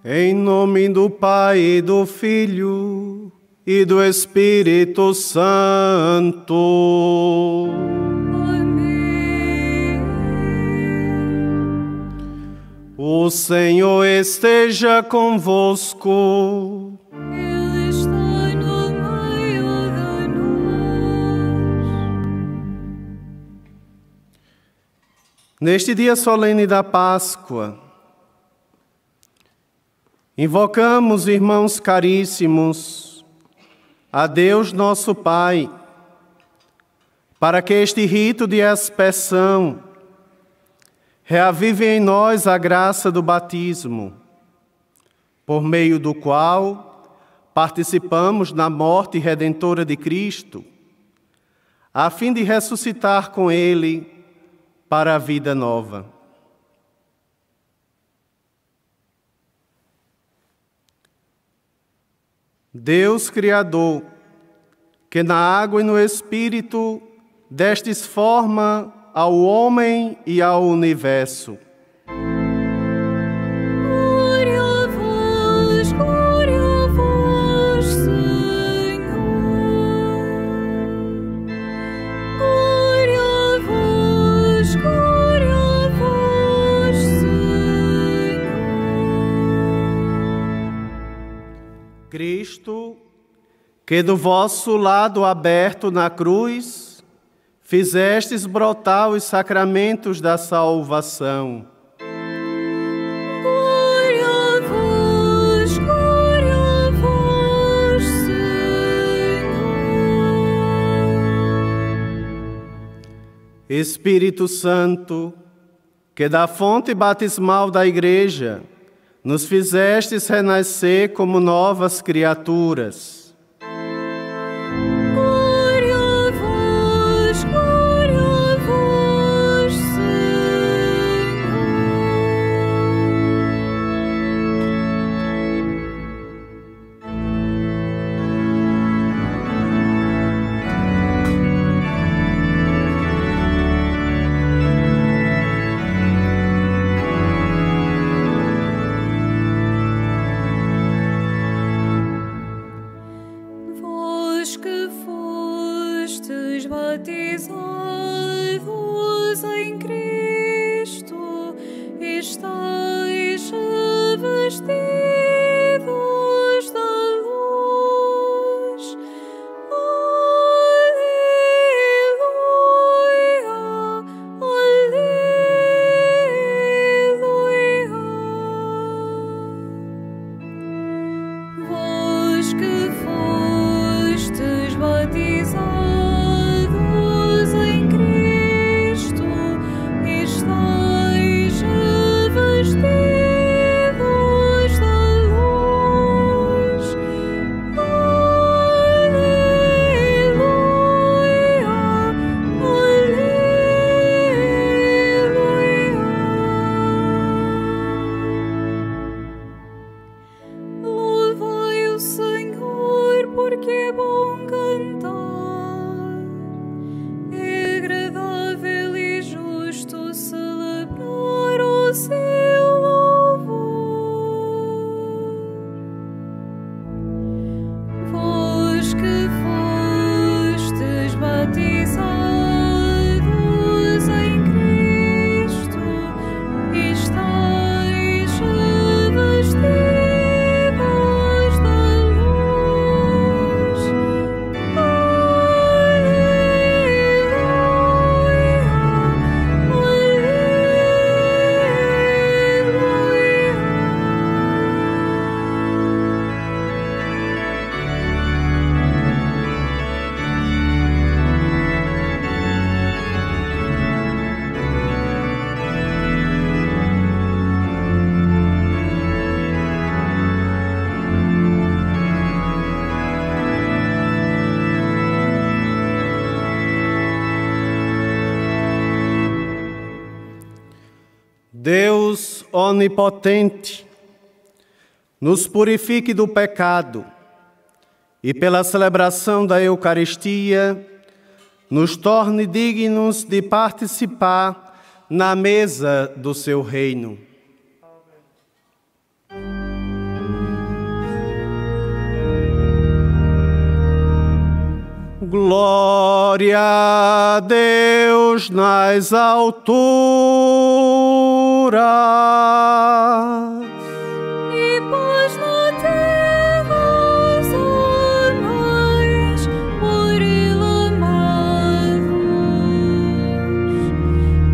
Em nome do Pai, e do Filho e do Espírito Santo. Amém. O Senhor esteja convosco. Ele está no meio de nós. Neste dia solene da Páscoa, invocamos, irmãos caríssimos, a Deus nosso Pai, para que este rito de aspersão reavive em nós a graça do batismo, por meio do qual participamos na morte redentora de Cristo, a fim de ressuscitar com Ele para a vida nova. Deus Criador, que na água e no Espírito destes forma ao homem e ao universo. Glória a vós, Senhor. Glória a vós, Senhor. Cristo, que do vosso lado aberto na cruz, fizestes brotar os sacramentos da salvação. Glória a vós, Senhor. Espírito Santo, que da fonte batismal da Igreja nos fizestes renascer como novas criaturas. Glória a vós, Senhor. Vós que fostes batizados em Cristo, estáis vestidos da luz. Aleluia, aleluia. Vós que fostes batizados em Cristo, estáis vestidos da luz. Aleluia, aleluia. Louvai o Senhor, porque é bom cantar, é agradável e justo celebrar o seu louvor. Vós que fostes batizados em Cristo, estáis vestidos da luz. Deus onipotente, nos purifique do pecado e, pela celebração da Eucaristia, nos torne dignos de participar na mesa do seu reino. Glória a Deus nas alturas E paz na terra aos homens por Ele amados.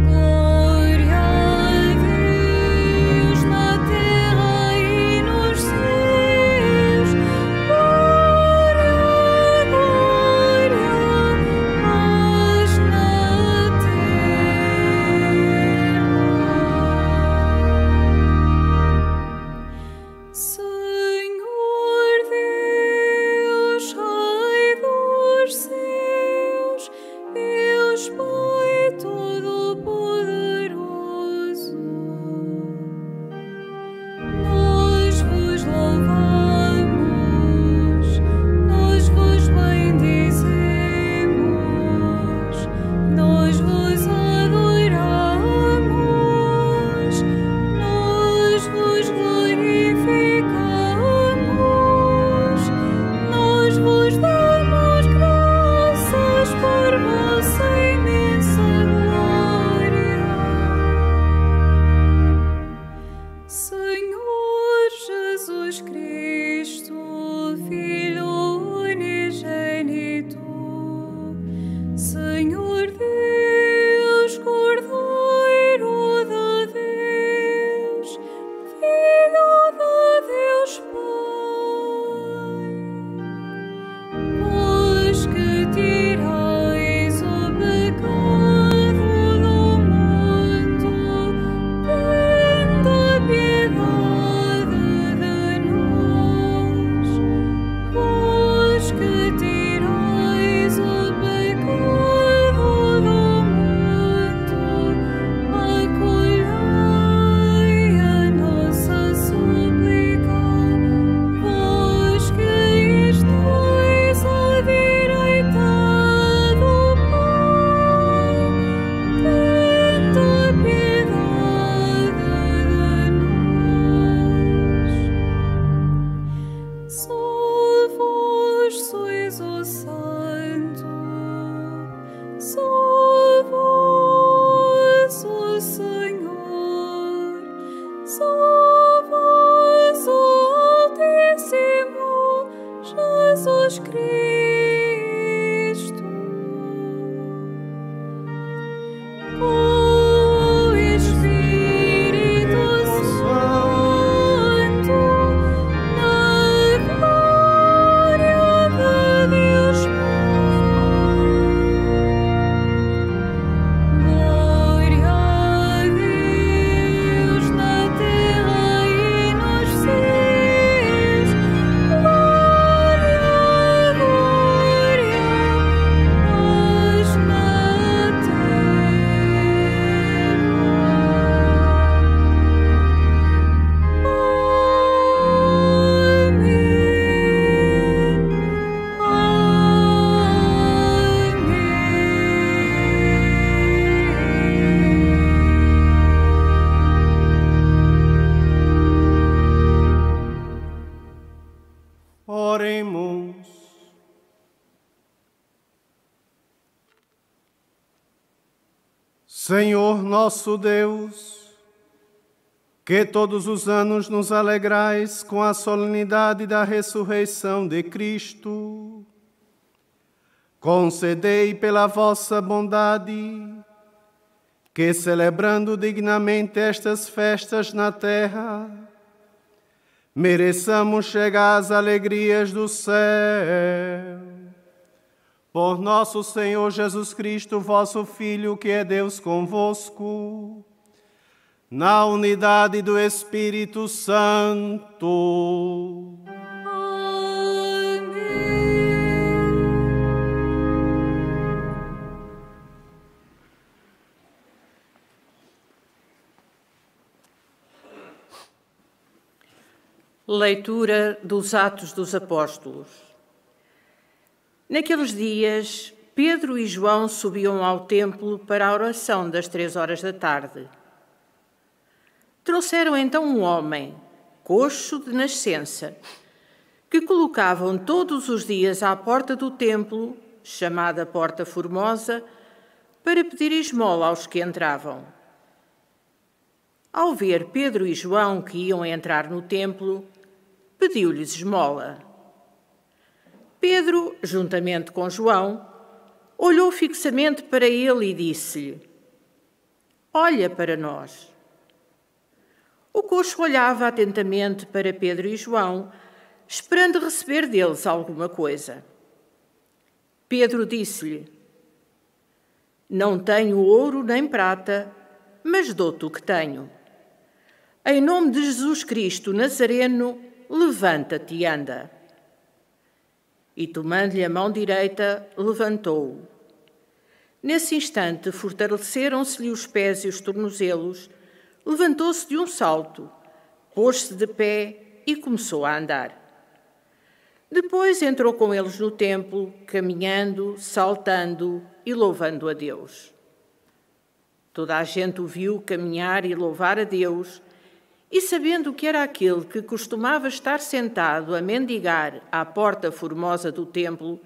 Glória a Deus na terra e nos céus. Glória, glória, paz na terra. Senhor Deus, Rei dos céus, Deus Pai Todo-Poderoso, nós vos louvamos, nós vos bendizemos, nós vos adoramos, nós vos glorificamos, nós vos damos graças por vossa imensa glória. Senhor Jesus Cristo, Filho unigênito, Senhor Deus, Cordeiro de Deus, Filho de Deus Pai, pois que tirais o pecado do mundo, tende piedade de nós. Pois que tirais o pecado do mundo, acolhei a nossa súplica. Pois que estáis à direita do Pai, tende piedade de nós. Só vós sois o Santo, só vós o Senhor, só vós o Altíssimo Jesus Cristo. Com o Espírito Santo, na glória de Deus Pai. Glória a Deus na terra e nos céus. Glória, glória, paz na Oremos. Senhor nosso Deus, que todos os anos nos alegrais com a solenidade da ressurreição de Cristo, concedei pela vossa bondade que, celebrando dignamente estas festas na terra, mereçamos chegar às alegrias do céu. Por nosso Senhor Jesus Cristo, vosso Filho, que é Deus convosco, na unidade do Espírito Santo. Amém. Leitura dos Atos dos Apóstolos. Naqueles dias, Pedro e João subiam ao templo para a oração das 3 da tarde. Trouxeram então um homem, coxo de nascença, que colocavam todos os dias à porta do templo chamada Porta Formosa, para pedir esmola aos que entravam. Ao ver Pedro e João que iam entrar no templo, pediu-lhes esmola. Pedro, juntamente com João, olhou fixamente para ele e disse-lhe: Olha para nós. O coxo olhava atentamente para Pedro e João, esperando receber deles alguma coisa. Pedro disse-lhe: Não tenho ouro nem prata, mas dou-te o que tenho. Em nome de Jesus Cristo Nazareno, levanta-te e anda. E tomando-lhe a mão direita, levantou-o. Nesse instante, fortaleceram-se-lhe os pés e os tornozelos, levantou-se de um salto, pôs-se de pé e começou a andar. Depois entrou com eles no templo, caminhando, saltando e louvando a Deus. Toda a gente o viu caminhar e louvar a Deus, e sabendo que era aquele que costumava estar sentado a mendigar à porta formosa do templo,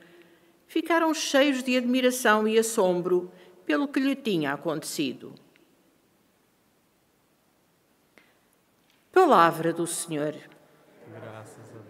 ficaram cheios de admiração e assombro pelo que lhe tinha acontecido. Palavra do Senhor. Graças a Deus.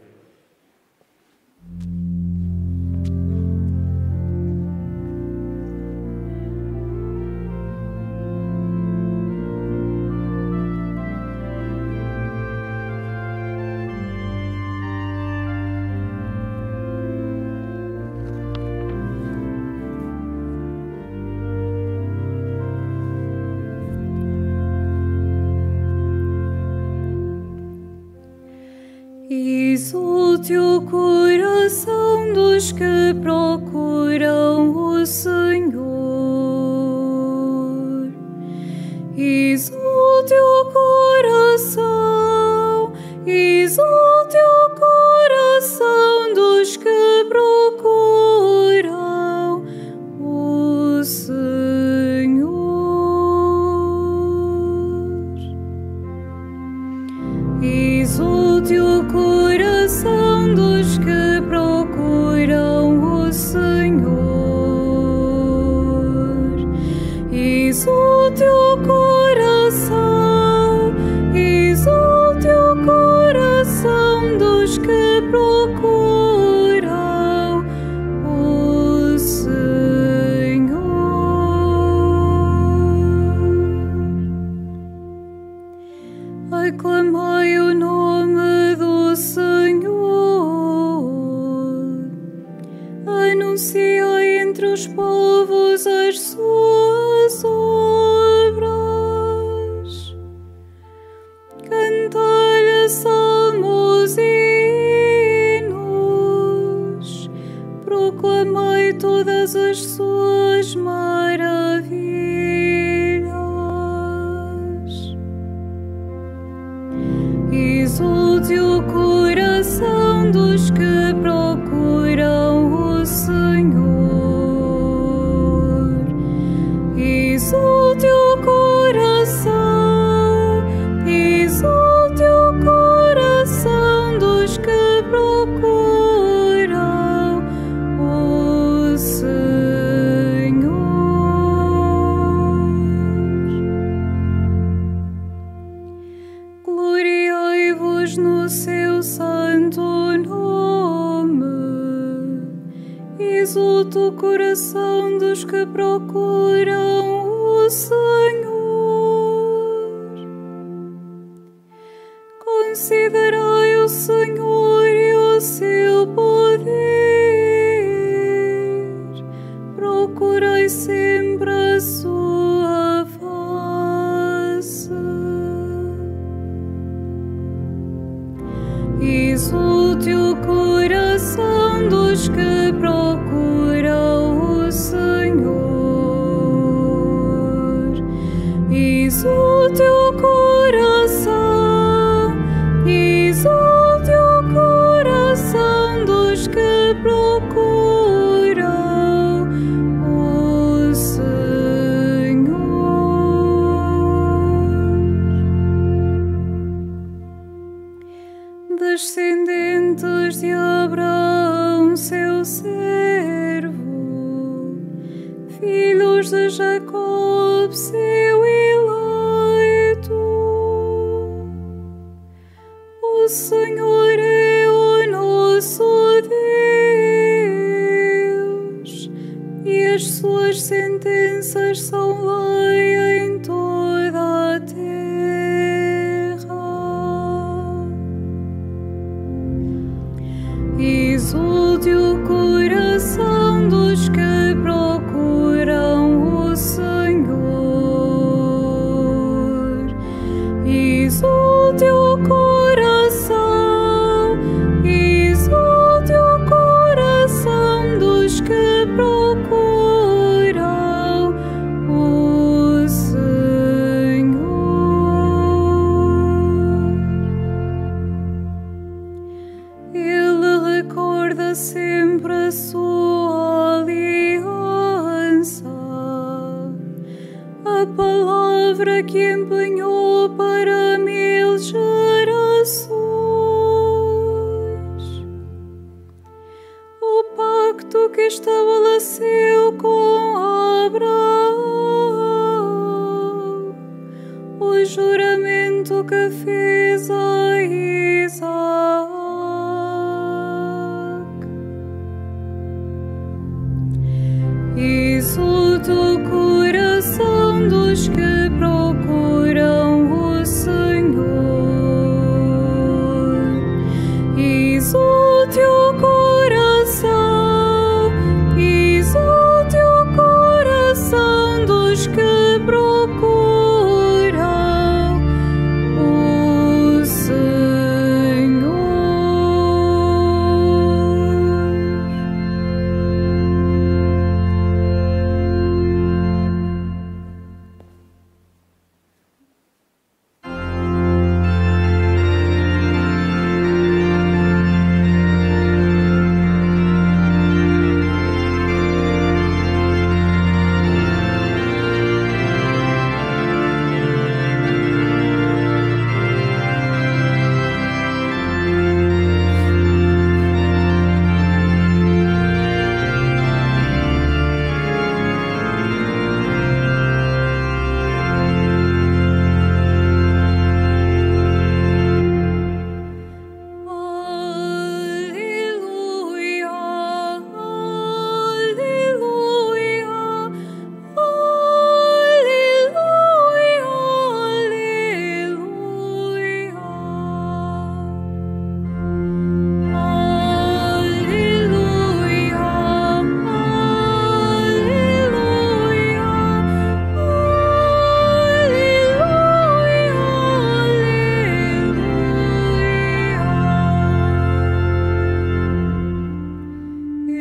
Exulte o coração dos que procuram o Senhor. Exulte o coração, exulte o coração dos que procuram o Senhor. Exulte o coração dos que procuram o Senhor. Exulte o coração, exulte o coração dos que procuram o Senhor. Aclamai o nome do Senhor, anunciai entre os povos as suas obras, cantai-lhe salmos e hinos, proclamai todas as suas maravilhas. Exulte o coração dos que procuram o Senhor. Exulte o coração, exulte o coração dos que procuram o Senhor. Gloriai-vos no seu santo nome. Exulte o coração dos que procuram o Senhor. Considerai o Senhor e o seu poder. Procurai sempre a sua face. Exulte o coração dos que procuram o Senhor. Exulte o coração, exulte o coração dos que procuram o Senhor. Descendentes de Abraão, seu servo, Deus de Jacob, seu eleito. O Senhor é o nosso Deus, e as suas sentenças são lei em toda a terra. Exulte o coração dos que procuram o Senhor. Exulte o coração, exulte o coração dos que procuram o Senhor. Ele recorda sempre a sua aliança, a palavra que empenhou para 1000 gerações, o pacto que estabeleceu com Abraão, o juramento que fez a Isaac. Exulte o coração dos que procuram o Senhor. Exulte o coração, exulte o coração dos que procuram o Senhor.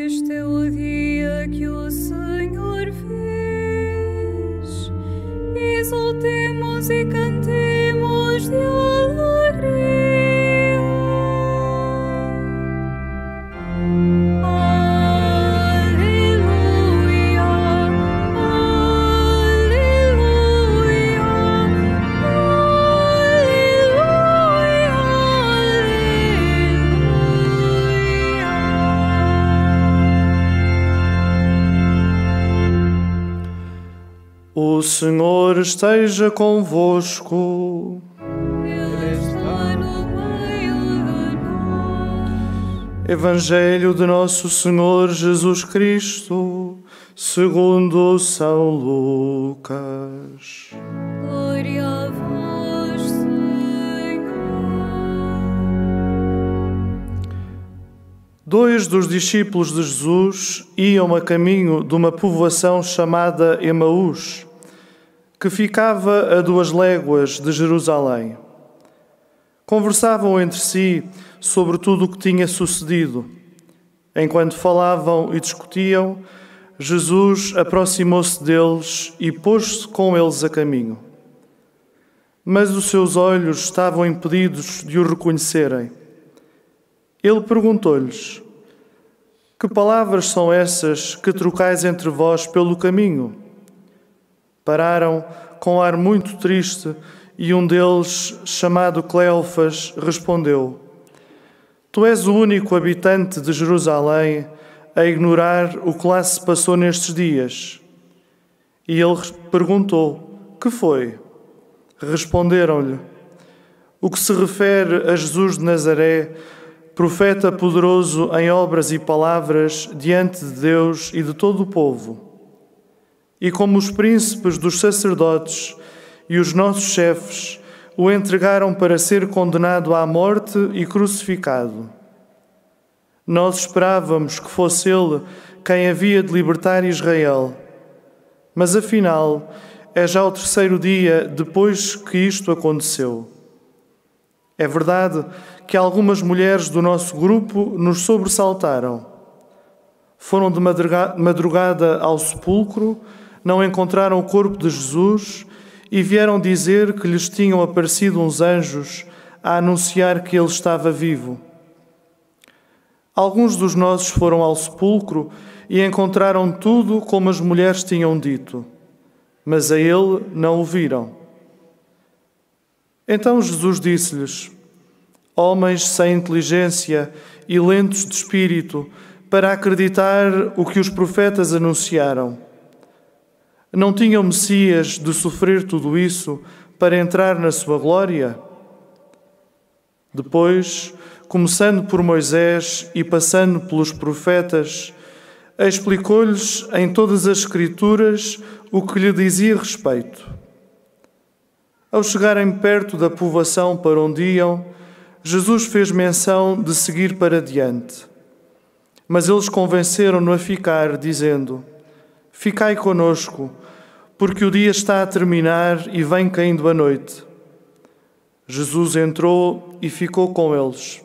Este é o dia que o Senhor fez. Exultemos e cantemos de alegria. Aleluia, aleluia, O Senhor esteja convosco. Ele está no meio de nós. Evangelho de Nosso Senhor Jesus Cristo, segundo São Lucas. Glória a vós, Senhor. 2 dos discípulos de Jesus iam a caminho de uma povoação chamada Emaús, que ficava a 2 léguas de Jerusalém. Conversavam entre si sobre tudo o que tinha sucedido. Enquanto falavam e discutiam, Jesus aproximou-se deles e pôs-se com eles a caminho. Mas os seus olhos estavam impedidos de o reconhecerem. Ele perguntou-lhes: Que palavras são essas que trocais entre vós pelo caminho? Pararam com ar muito triste e um deles, chamado Cleofas, respondeu: Tu és o único habitante de Jerusalém a ignorar o que lá se passou nestes dias. E ele perguntou: que foi? Responderam-lhe: o que se refere a Jesus de Nazaré, profeta poderoso em obras e palavras diante de Deus e de todo o povo. E como os príncipes dos sacerdotes e os nossos chefes o entregaram para ser condenado à morte e crucificado. Nós esperávamos que fosse ele quem havia de libertar Israel, mas afinal é já o terceiro dia depois que isto aconteceu. É verdade que algumas mulheres do nosso grupo nos sobressaltaram. Foram de madrugada ao sepulcro, não encontraram o corpo de Jesus e vieram dizer que lhes tinham aparecido uns anjos a anunciar que ele estava vivo. Alguns dos nossos foram ao sepulcro e encontraram tudo como as mulheres tinham dito, mas a ele não o viram. Então Jesus disse-lhes: homens sem inteligência e lentos de espírito, para acreditar o que os profetas anunciaram. Não tinha o Messias de sofrer tudo isso para entrar na sua glória? Depois, começando por Moisés e passando pelos profetas, explicou-lhes em todas as Escrituras o que lhe dizia respeito. Ao chegarem perto da povoação para onde iam, Jesus fez menção de seguir para diante. Mas eles convenceram-no a ficar, dizendo: ficai conosco, porque o dia está a terminar e vem caindo a noite. Jesus entrou e ficou com eles.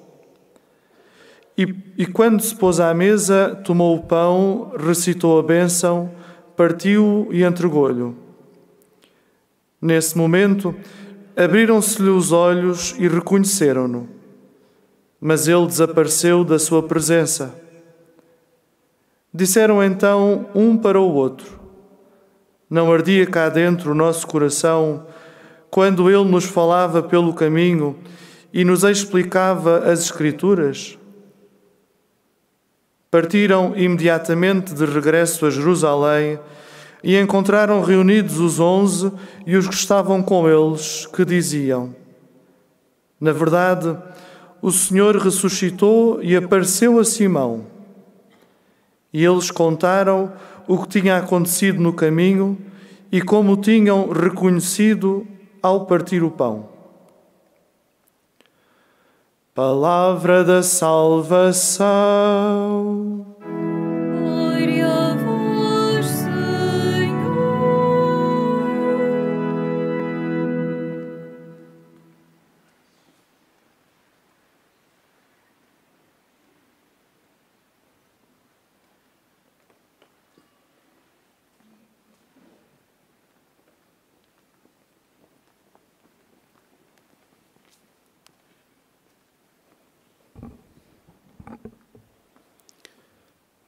E quando se pôs à mesa, tomou o pão, recitou a bênção, partiu-o e entregou-lhe. Nesse momento, abriram-se-lhe os olhos e reconheceram-no. Mas ele desapareceu da sua presença. Disseram então um para o outro: não ardia cá dentro o nosso coração quando ele nos falava pelo caminho e nos explicava as Escrituras? Partiram imediatamente de regresso a Jerusalém e encontraram reunidos os 11 e os que estavam com eles, que diziam: na verdade, o Senhor ressuscitou e apareceu a Simão. E eles contaram o que tinha acontecido no caminho e como o tinham reconhecido ao partir o pão. Palavra da salvação. Glória a vós, Senhor.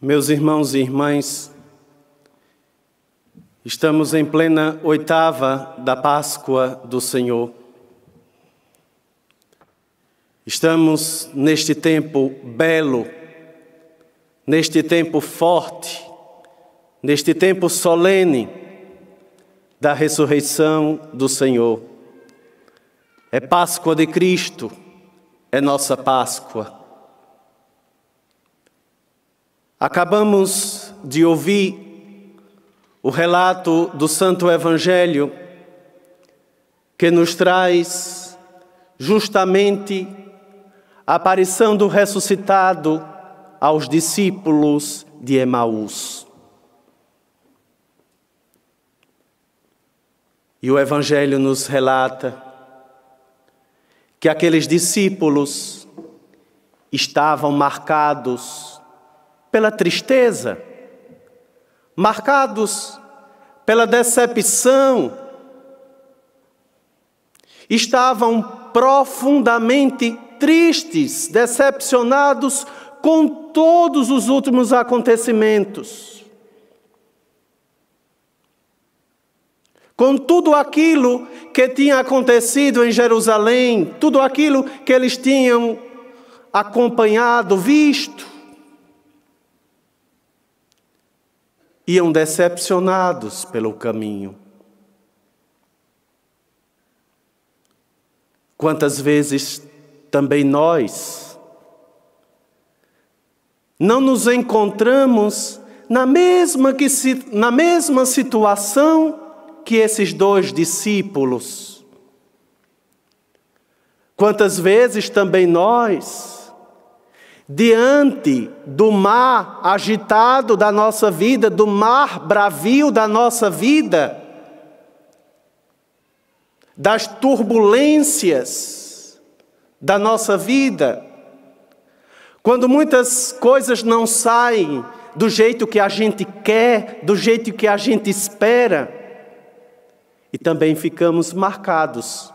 Meus irmãos e irmãs, estamos em plena oitava da Páscoa do Senhor. Estamos neste tempo belo, neste tempo forte, neste tempo solene da ressurreição do Senhor. É Páscoa de Cristo, é nossa Páscoa. Acabamos de ouvir o relato do Santo Evangelho que nos traz justamente a aparição do ressuscitado aos discípulos de Emaús. E o Evangelho nos relata que aqueles discípulos estavam marcados pela tristeza, marcados pela decepção, estavam profundamente tristes, decepcionados com todos os últimos acontecimentos, com tudo aquilo que tinha acontecido em Jerusalém, tudo aquilo que eles tinham acompanhado, visto. iam decepcionados pelo caminho. Quantas vezes também nós não nos encontramos na mesma situação que esses dois discípulos. Quantas vezes também nós, diante do mar agitado da nossa vida, do mar bravio da nossa vida, das turbulências da nossa vida, quando muitas coisas não saem do jeito que a gente quer, do jeito que a gente espera, e também ficamos marcados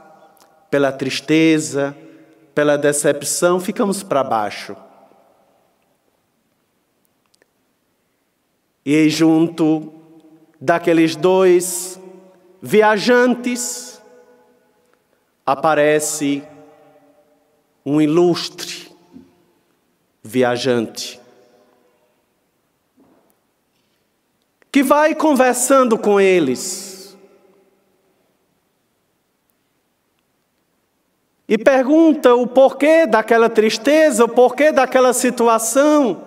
pela tristeza, pela decepção, ficamos para baixo. E aí, junto daqueles dois viajantes, aparece um ilustre viajante que vai conversando com eles e pergunta o porquê daquela tristeza, o porquê daquela situação.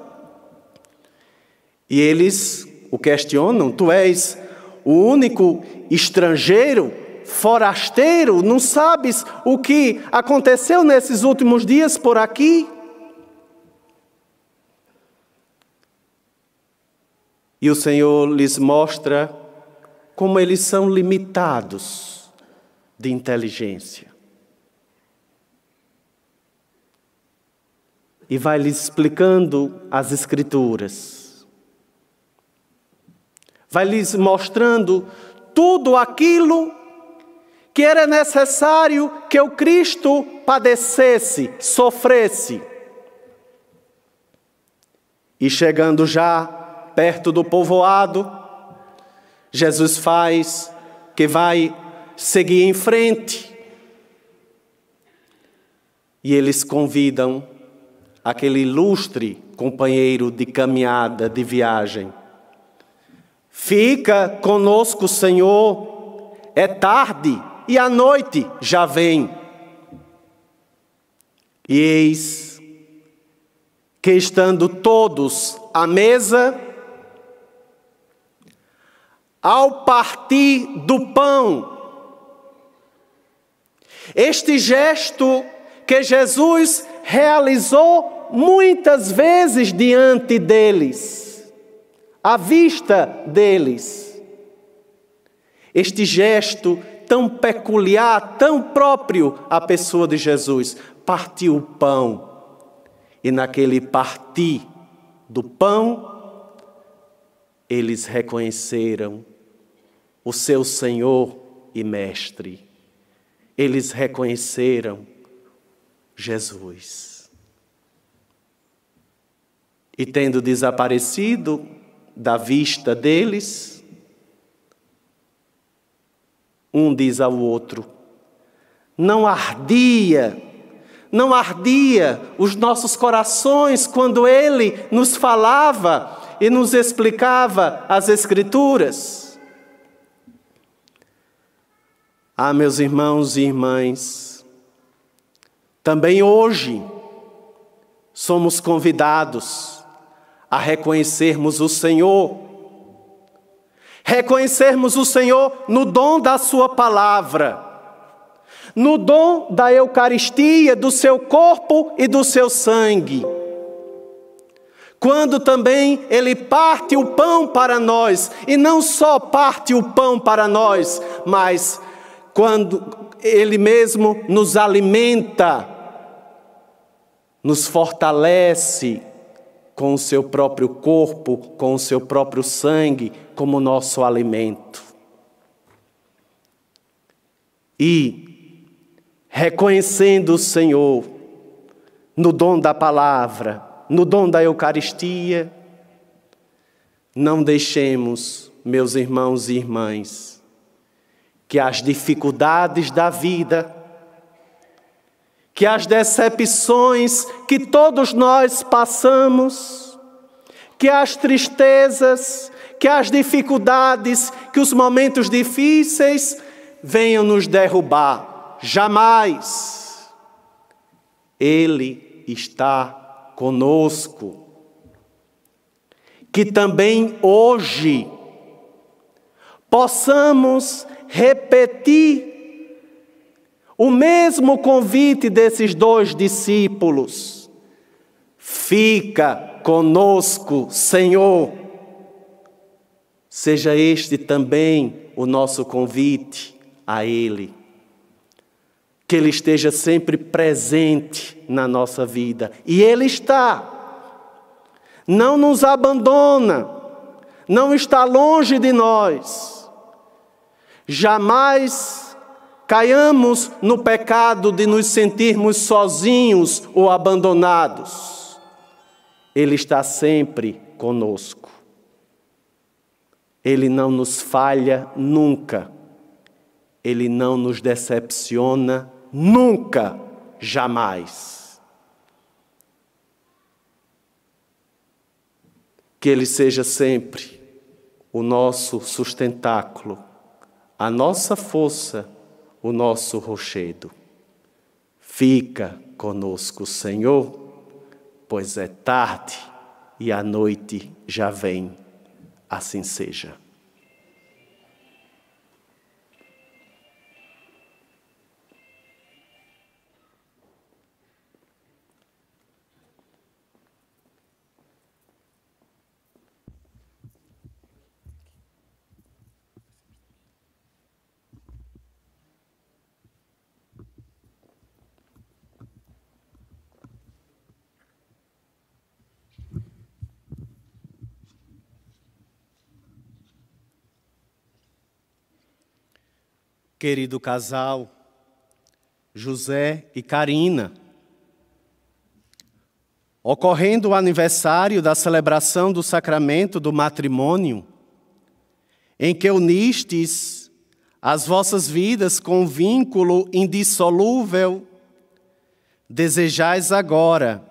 E eles o questionam: tu és o único estrangeiro, forasteiro, não sabes o que aconteceu nesses últimos dias por aqui? E o Senhor lhes mostra como eles são limitados de inteligência. E vai lhes explicando as Escrituras. Vai lhes mostrando tudo aquilo que era necessário que o Cristo padecesse, sofresse. E chegando já perto do povoado, Jesus faz que vai seguir em frente. E eles convidam aquele ilustre companheiro de caminhada, de viagem: fica conosco, Senhor, é tarde e a noite já vem. E eis que, estando todos à mesa, ao partir do pão, este gesto que Jesus realizou muitas vezes diante deles, à vista deles, este gesto tão peculiar, tão próprio à pessoa de Jesus, partiu o pão, e naquele partir do pão, eles reconheceram o seu Senhor e Mestre. Eles reconheceram Jesus. E tendo desaparecido da vista deles, um diz ao outro: não ardia os nossos corações quando Ele nos falava e nos explicava as Escrituras? Ah, meus irmãos e irmãs, também hoje somos convidados a reconhecermos o Senhor. Reconhecermos o Senhor no dom da sua palavra, no dom da Eucaristia, do seu corpo e do seu sangue. Quando também Ele parte o pão para nós, e não só parte o pão para nós, mas quando Ele mesmo nos alimenta, nos fortalece com o seu próprio corpo, com o seu próprio sangue, como nosso alimento. E, reconhecendo o Senhor no dom da palavra, no dom da Eucaristia, não deixemos, meus irmãos e irmãs, que as dificuldades da vida, que as decepções que todos nós passamos, que as tristezas, que as dificuldades, que os momentos difíceis venham nos derrubar. Jamais. Ele está conosco. Que também hoje possamos repetir o mesmo convite desses 2 discípulos. Fica conosco, Senhor. Seja este também o nosso convite a Ele. Que Ele esteja sempre presente na nossa vida. E Ele está. Não nos abandona. Não está longe de nós. Jamais caiamos no pecado de nos sentirmos sozinhos ou abandonados. Ele está sempre conosco. Ele não nos falha nunca. Ele não nos decepciona nunca, jamais. Que Ele seja sempre o nosso sustentáculo, a nossa força, o nosso rochedo. Fica conosco, Senhor, pois é tarde e a noite já vem. Assim seja. Querido casal, José e Carina, ocorrendo o aniversário da celebração do sacramento do matrimônio, em que unistes as vossas vidas com um vínculo indissolúvel, desejais agora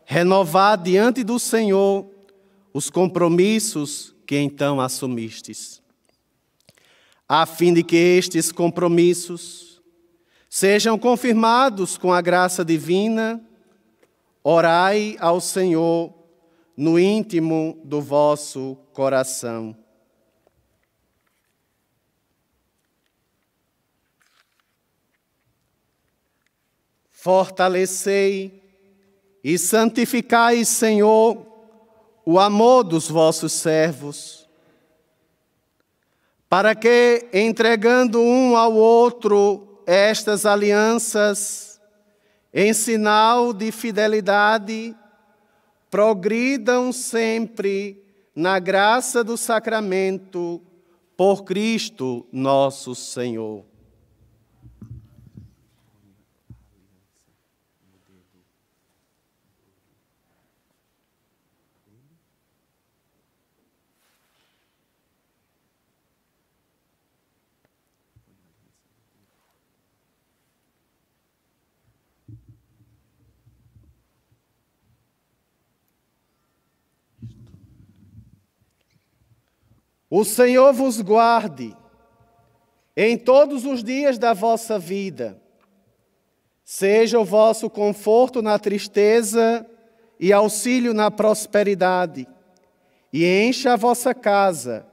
renovar diante do Senhor os compromissos que então assumistes. A fim de que estes compromissos sejam confirmados com a graça divina, orai ao Senhor no íntimo do vosso coração. Fortalecei e santificai, Senhor, o amor dos vossos servos, para que, entregando um ao outro estas alianças, em sinal de fidelidade, progridam sempre na graça do sacramento, por Cristo nosso Senhor. O Senhor vos guarde em todos os dias da vossa vida. Seja o vosso conforto na tristeza e auxílio na prosperidade. E encha a vossa casa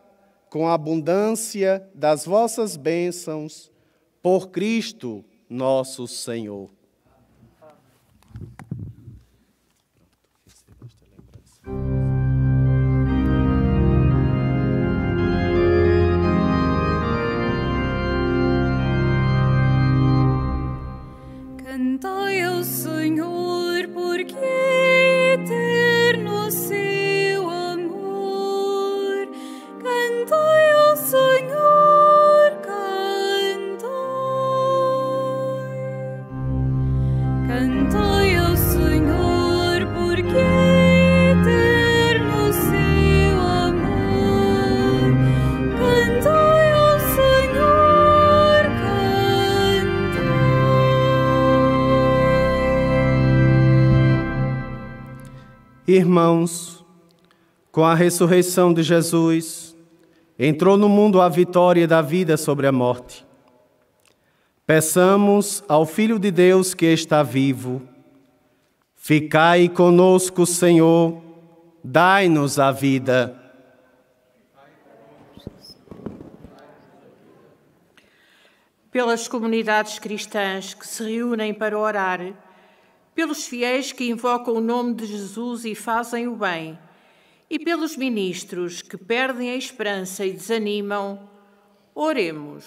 com a abundância das vossas bênçãos, por Cristo nosso Senhor. Cantai ao Senhor, porque é eterno o seu amor. Cantai ao Senhor, cantai. Cantai ao Senhor, porque é eterno o seu amor. Cantai ao Senhor, cantai. Irmãos, com a ressurreição de Jesus, entrou no mundo a vitória da vida sobre a morte. Peçamos ao Filho de Deus que está vivo: ficai conosco, Senhor, dai-nos a vida. Pelas comunidades cristãs que se reúnem para orar, pelos fiéis que invocam o nome de Jesus e fazem o bem, e pelos ministros que perdem a esperança e desanimam, oremos.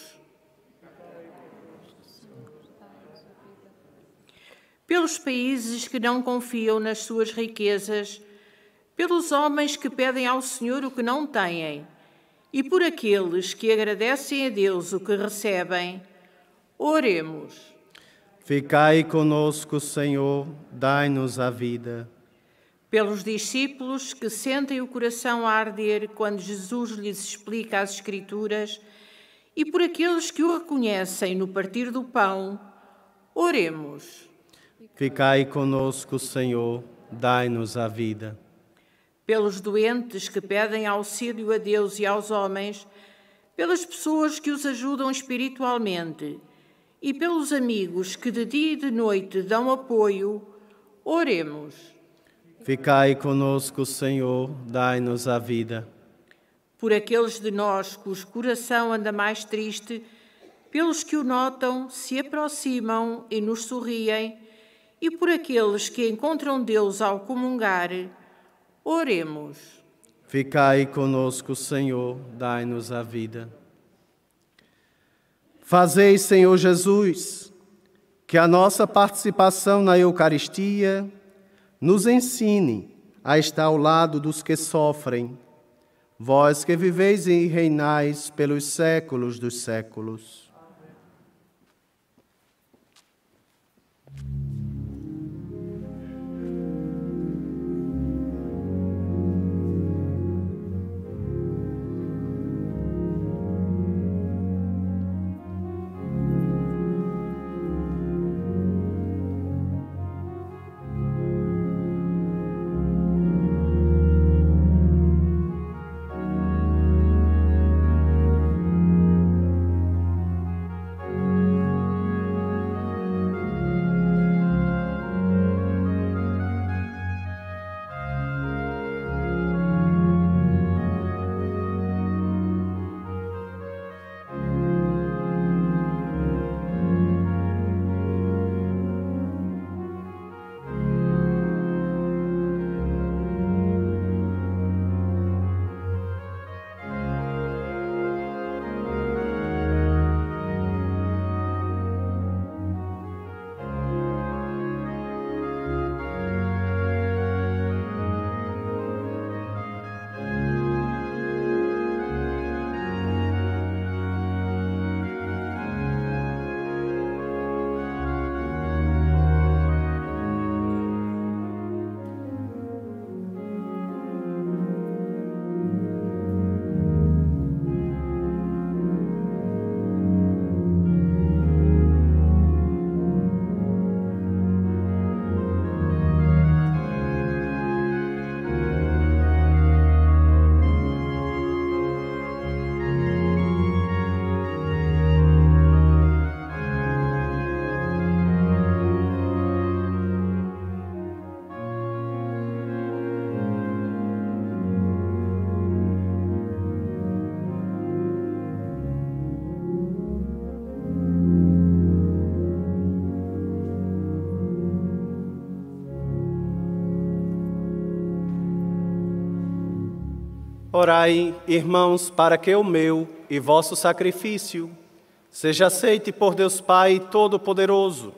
Pelos países que não confiam nas suas riquezas, pelos homens que pedem ao Senhor o que não têm, e por aqueles que agradecem a Deus o que recebem, oremos. Ficai conosco, Senhor, dai-nos a vida. Pelos discípulos que sentem o coração a arder quando Jesus lhes explica as Escrituras, e por aqueles que o reconhecem no partir do pão, oremos. Ficai conosco, Senhor, dai-nos a vida. Pelos doentes que pedem auxílio a Deus e aos homens, pelas pessoas que os ajudam espiritualmente e pelos amigos que de dia e de noite dão apoio, oremos. Ficai conosco, Senhor, dai-nos a vida. Por aqueles de nós cujo coração anda mais triste, pelos que o notam, se aproximam e nos sorriem, e por aqueles que encontram Deus ao comungar, oremos. Ficai conosco, Senhor, dai-nos a vida. Fazei, Senhor Jesus, que a nossa participação na Eucaristia nos ensine a estar ao lado dos que sofrem, vós que viveis e reinais pelos séculos dos séculos. Orai, irmãos, para que o meu e vosso sacrifício seja aceite por Deus Pai Todo-Poderoso.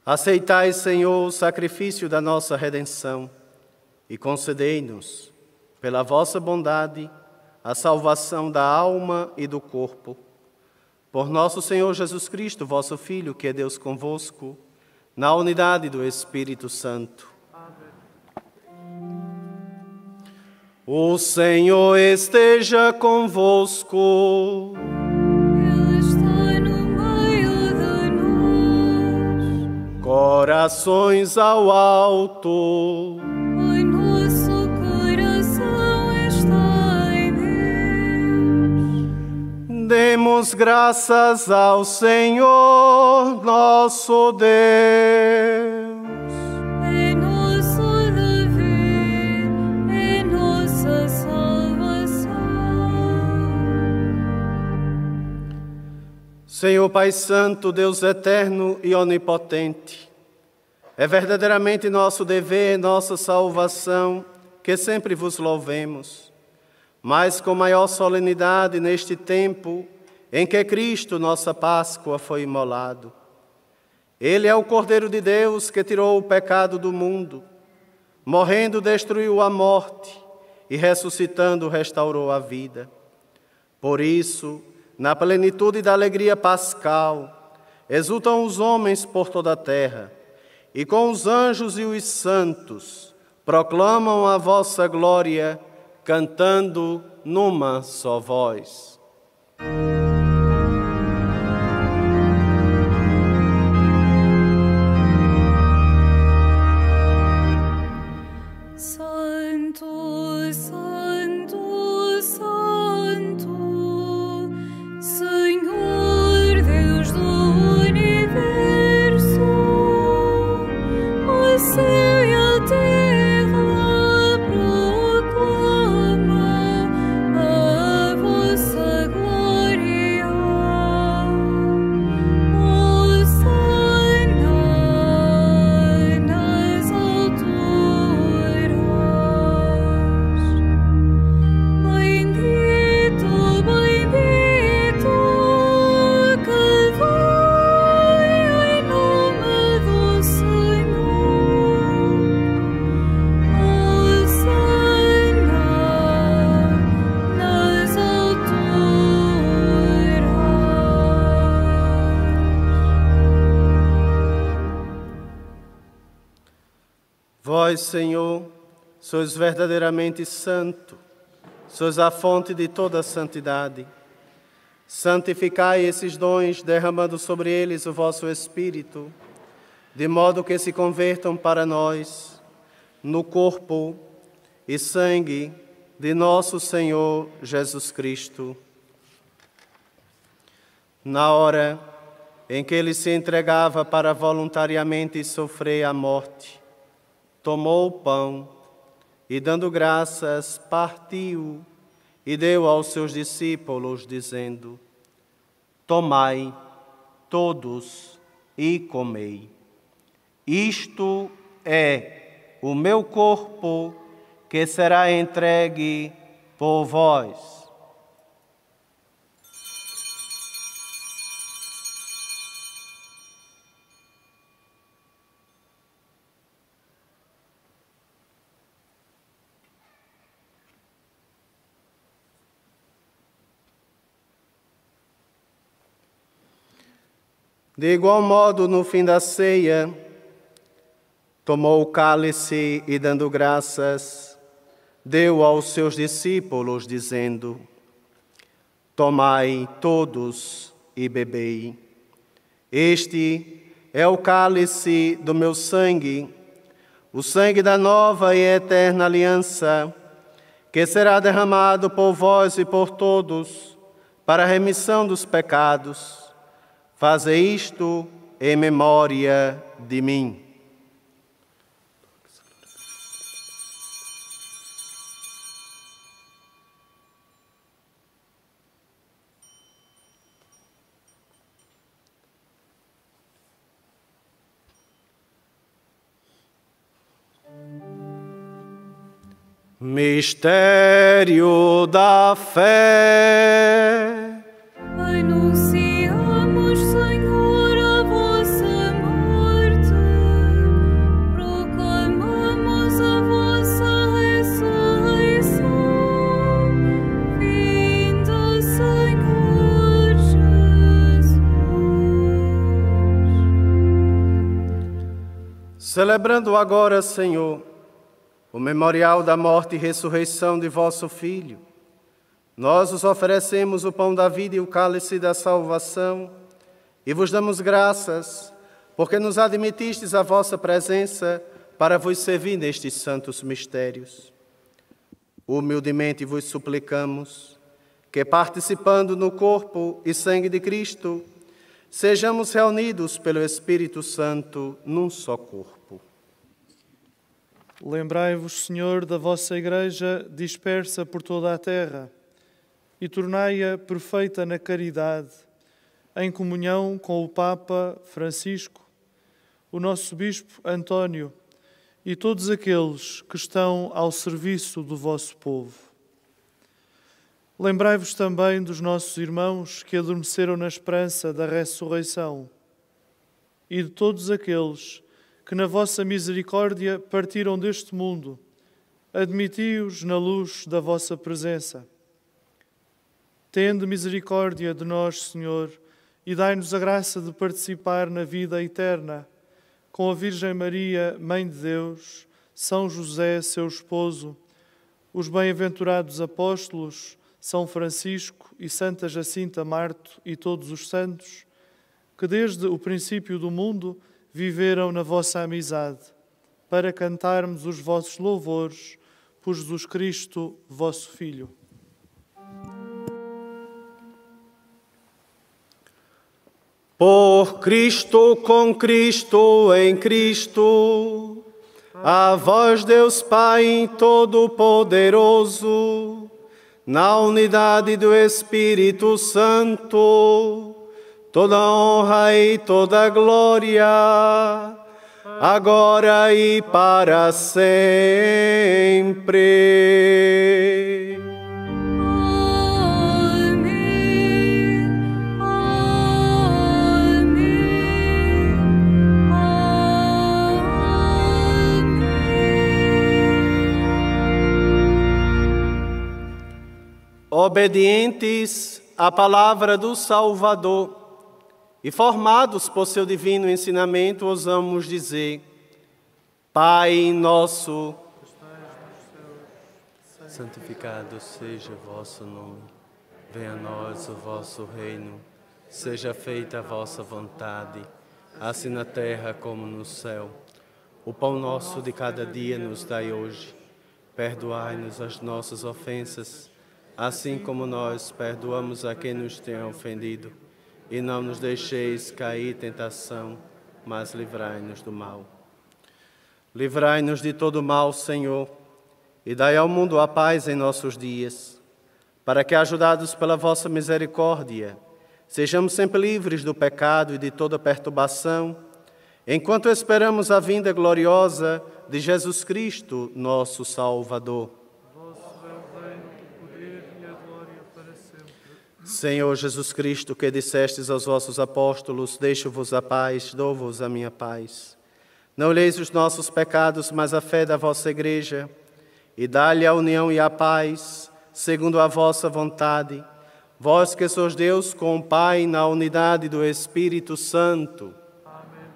Aceitai, Senhor, o sacrifício da nossa redenção e concedei-nos, pela vossa bondade, a salvação da alma e do corpo. Por nosso Senhor Jesus Cristo, vosso Filho, que é Deus convosco, na unidade do Espírito Santo. O Senhor esteja convosco. Ele está no meio de nós. Orações ao alto. O nosso coração está em Deus. Demos graças ao Senhor, nosso Deus. É nosso dever, é nossa salvação. Senhor Pai Santo, Deus eterno e onipotente, é verdadeiramente nosso dever, nossa salvação, que sempre vos louvemos, mas com maior solenidade neste tempo em que Cristo, nossa Páscoa, foi imolado. Ele é o Cordeiro de Deus que tirou o pecado do mundo, morrendo destruiu a morte e ressuscitando restaurou a vida. Por isso, na plenitude da alegria pascal, exultam os homens por toda a terra, e com os anjos e os santos proclamam a vossa glória, cantando numa só voz. Santo, Santo, Santo, Senhor Deus do universo, o céu e a terra proclamam a vossa glória. Hosana nas alturas. Bendito, bendito que vem em nome do Senhor. Hosana nas alturas. Vós, Senhor, sois verdadeiramente santo, sois a fonte de toda a santidade. Santificai esses dons, derramando sobre eles o vosso Espírito, de modo que se convertam para nós no corpo e sangue de nosso Senhor Jesus Cristo. Na hora em que ele se entregava para voluntariamente sofrer a morte, tomou o pão e, dando graças, partiu e deu aos seus discípulos, dizendo: Tomai todos e comei. Isto é o meu corpo que será entregue por vós. De igual modo, no fim da ceia, tomou o cálice e, dando graças, deu aos seus discípulos, dizendo: Tomai todos e bebei. Este é o cálice do meu sangue, o sangue da nova e eterna aliança, que será derramado por vós e por todos para a remissão dos pecados. Fazei isto em memória de mim. Mistério da fé. Anunciamos, Senhor, a vossa morte, proclamamos a vossa ressurreição. Vinda, Senhor Jesus. Celebrando agora, Senhor, o memorial da morte e ressurreição de vosso Filho, nós os oferecemos o pão da vida e o cálice da salvação e vos damos graças porque nos admitistes à vossa presença para vos servir nestes santos mistérios. Humildemente vos suplicamos que, participando no corpo e sangue de Cristo, sejamos reunidos pelo Espírito Santo num só corpo. Lembrai-vos, Senhor, da vossa Igreja dispersa por toda a terra e tornai-a perfeita na caridade, em comunhão com o Papa Francisco, o nosso Bispo António e todos aqueles que estão ao serviço do vosso povo. Lembrai-vos também dos nossos irmãos que adormeceram na esperança da ressurreição e de todos aqueles que na vossa misericórdia partiram deste mundo. Admiti-os na luz da vossa presença. Tende misericórdia de nós, Senhor, e dai-nos a graça de participar na vida eterna, com a Virgem Maria, Mãe de Deus, São José, seu esposo, os bem-aventurados apóstolos, São Francisco e Santa Jacinta Marto e todos os santos, que desde o princípio do mundo viveram na vossa amizade, para cantarmos os vossos louvores por Jesus Cristo, vosso Filho. Por Cristo, com Cristo, em Cristo, a vós, Deus Pai Todo-Poderoso, na unidade do Espírito Santo, toda honra e toda glória, agora e para sempre. Obedientes à palavra do Salvador e formados por seu divino ensinamento, ousamos dizer: Pai nosso, santificado seja o vosso nome, venha a nós o vosso reino, seja feita a vossa vontade, assim na terra como no céu. O pão nosso de cada dia nos dai hoje, perdoai-nos as nossas ofensas, assim como nós perdoamos a quem nos tem ofendido. E não nos deixeis cair em tentação, mas livrai-nos do mal. Livrai-nos de todo mal, Senhor, e dai ao mundo a paz em nossos dias, para que, ajudados pela vossa misericórdia, sejamos sempre livres do pecado e de toda perturbação, enquanto esperamos a vinda gloriosa de Jesus Cristo, nosso Salvador. Senhor Jesus Cristo, que dissestes aos vossos apóstolos: deixo-vos a paz, dou-vos a minha paz. Não olheis os nossos pecados, mas a fé da vossa Igreja, e dá-lhe a união e a paz, segundo a vossa vontade, vós que sois Deus com o Pai na unidade do Espírito Santo. Amém.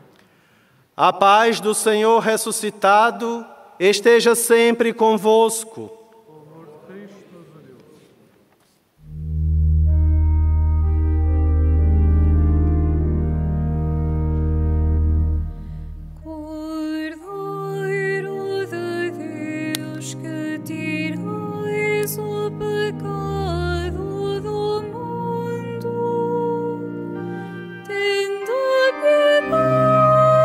A paz do Senhor ressuscitado esteja sempre convosco. Tende piedade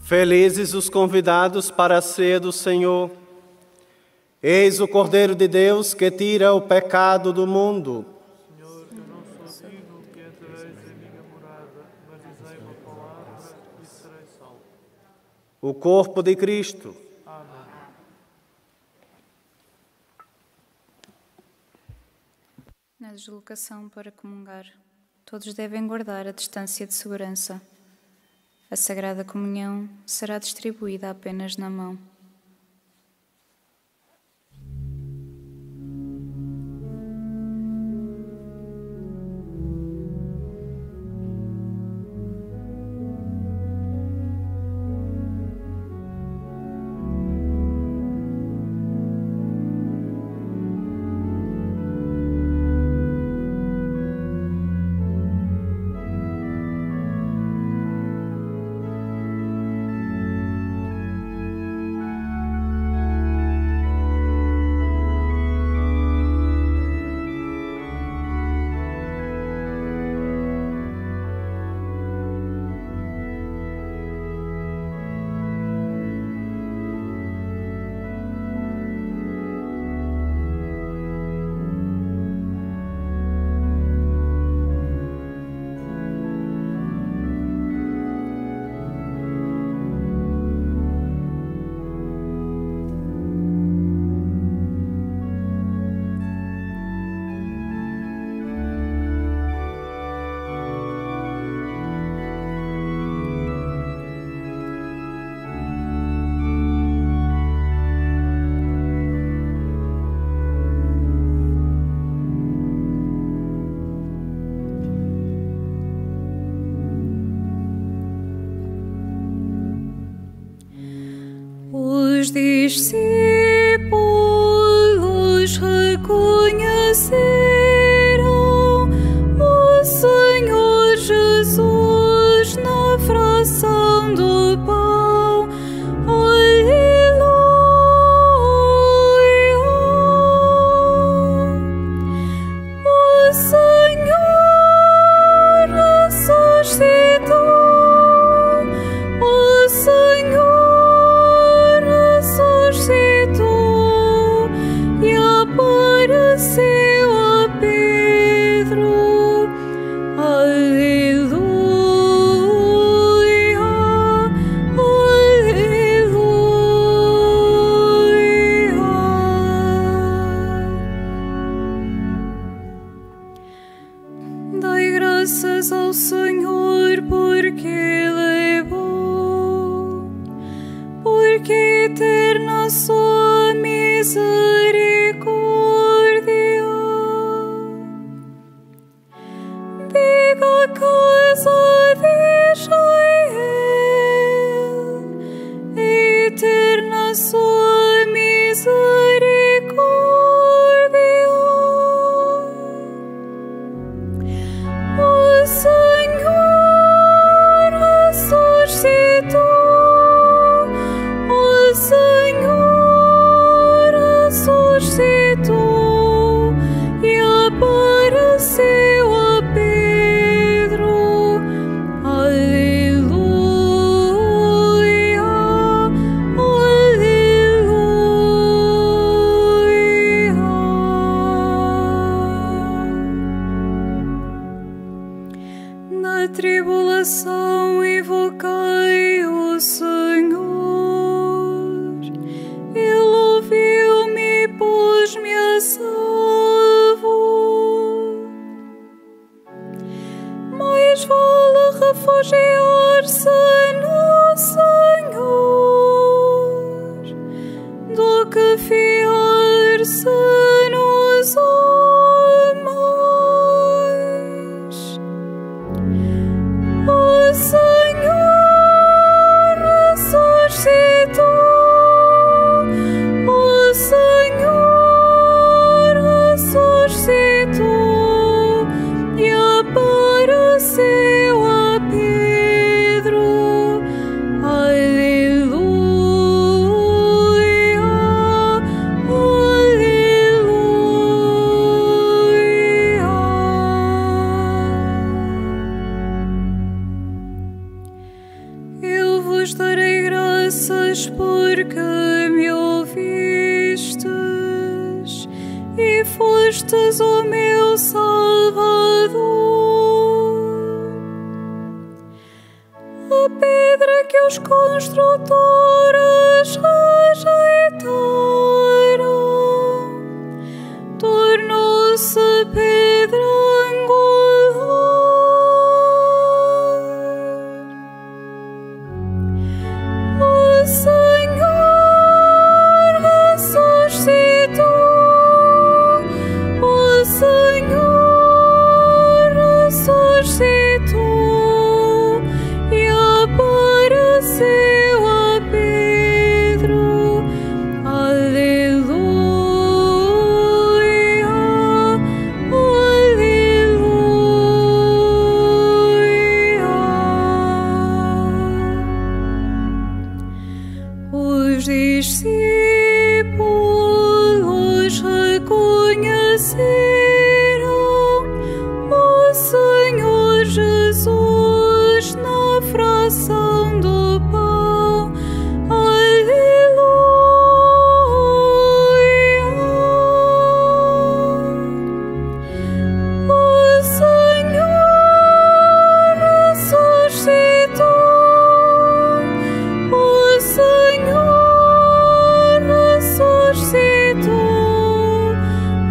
Felizes os convidados para a ceia do Senhor. Eis o Cordeiro de Deus que tira o pecado do mundo. Senhor, eu não sou digno que entreis em minha morada, mas dizei uma palavra e serei salvo. O corpo de Cristo. Amém. Na deslocação para comungar, todos devem guardar a distância de segurança. A Sagrada Comunhão será distribuída apenas na mão. Os discípulos reconheceram o Senhor Jesus na fração do pão. Aleluia! O Senhor ressuscitou. O Senhor e apareceu a Pedro. Aleluia, aleluia. Dai graças ao Senhor, porque Ele é bom, porque eterna sua misericórdia. Diga a casa de Israel, eterna sua misericórdia. O Senhor ressuscitou. O Senhor ressuscitou e apareceu a Pedro. Aleluia, aleluia. Na tribulação invoquei o Senhor. Ele ouviu-me e pôs-me a salvo. Mais vale refugiar-se no Senhor do que fiar-se nos homens. O Senhor ressuscitou. O Senhor ressuscitou e apareceu a Pedro. fostes o meu Salvador. A pedra que os construtores rejeitaram tornou-se pedra angular. O Senhor ressuscitou, o Senhor ressuscitou e apareceu a Pedro. Aleluia, aleluia. Os discípulos reconheceram o Senhor Jesus na fração do pão. Aleluia. O Senhor ressuscitou, o Senhor ressuscitou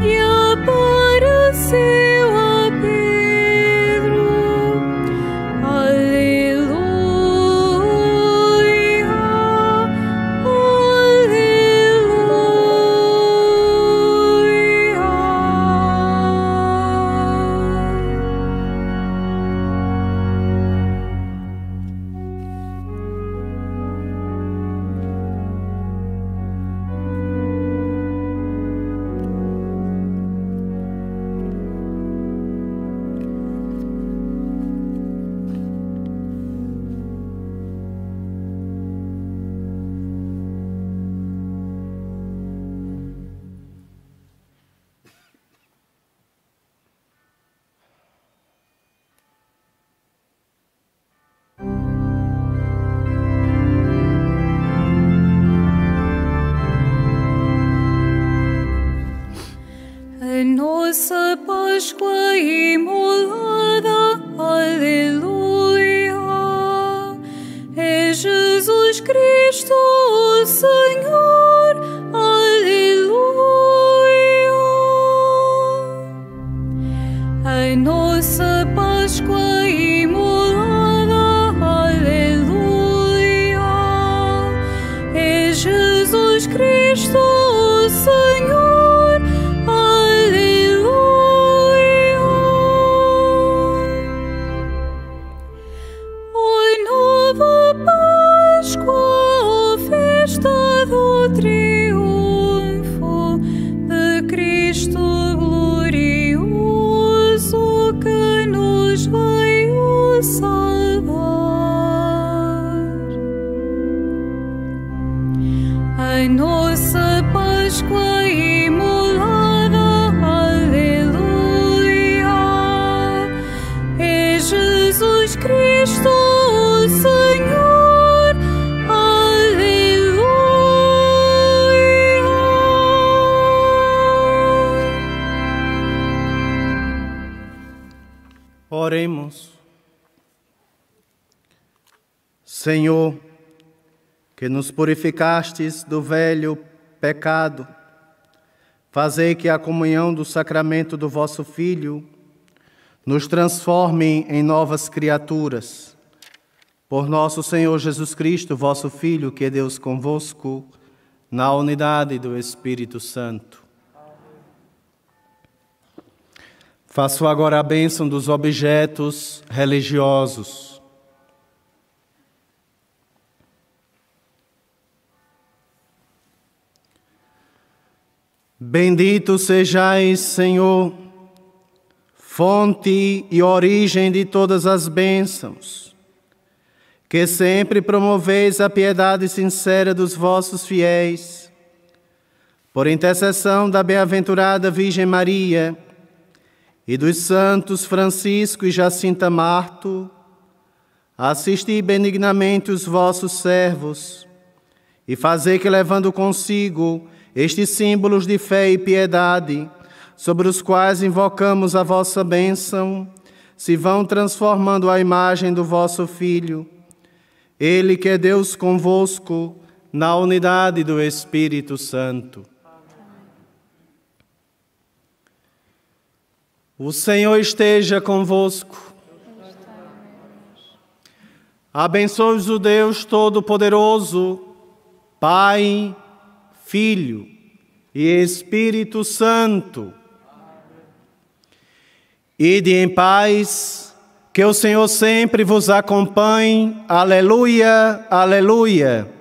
e apareceu a Pedro. Aleluia, a nossa Páscoa imolada, aleluia, é Jesus Cristo, o Senhor, aleluia. A nossa Páscoa imolada, aleluia, é Jesus Cristo, o Senhor. Triunfo de Cristo glorioso que nos veio salvar. A nossa Páscoa imolada, aleluia, é Jesus Cristo, o Senhor. Oremos. Senhor, que nos purificastes do velho pecado, fazei que a comunhão do sacramento do vosso Filho nos transforme em novas criaturas. Por nosso Senhor Jesus Cristo, vosso Filho, que é Deus convosco, na unidade do Espírito Santo. Faço agora a bênção dos objetos religiosos. Bendito sejais, Senhor, fonte e origem de todas as bênçãos, que sempre promoveis a piedade sincera dos vossos fiéis. Por intercessão da bem-aventurada Virgem Maria, e dos santos Francisco e Jacinta Marto, assisti benignamente os vossos servos e fazei que, levando consigo estes símbolos de fé e piedade, sobre os quais invocamos a vossa bênção, se vão transformando à imagem do vosso Filho, Ele que é Deus convosco, na unidade do Espírito Santo. O Senhor esteja convosco. Abençoe-vos o Deus Todo-Poderoso, Pai, Filho e Espírito Santo. Ide em paz, que o Senhor sempre vos acompanhe. Aleluia, aleluia.